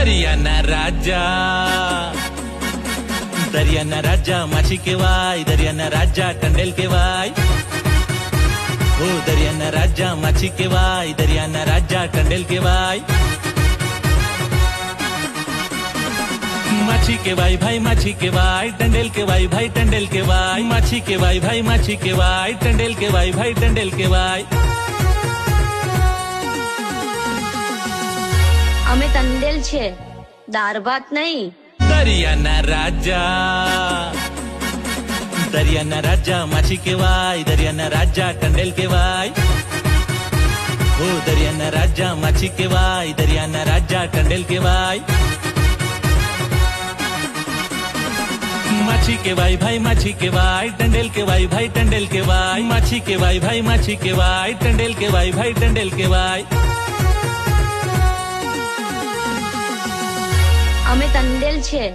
દરિયાના રાજા માછી કહેવાય, દરિયાના રાજા ટંડેલ કહેવાય. ઓ દરિયાના રાજા માછી કહેવાય, દરિયાના રાજા ટંડેલ કહેવાય. માછી કહેવાય ભાઈ માછી કહેવાય, ટંડેલ કહેવાય ભાઈ ટંડેલ કહેવાય. માછી કહેવાય ભાઈ માછી કહેવાય, ટંડેલ કહેવાય ભાઈ ટંડેલ કહેવાય. અમે ટંડેલ છે, દાળ ભાત નહીં. દરિયાના રાજા માછી કહેવાય, દરિયાના રાજા ટંડેલ કહેવાય. ઓ દરિયાના રાજા માછી કહેવાય, દરિયાના રાજા ટંડેલ કહેવાય. માછી કહેવાય ભાઈ માછી કહેવાય, ટંડેલ કહેવાય ભાઈ ટંડેલ કહેવાય. માછી કહેવાય ભાઈ માછી કહેવાય, ટંડેલ કહેવાય ભાઈ ટંડેલ કહેવાય. અમે ટંડેલ છે,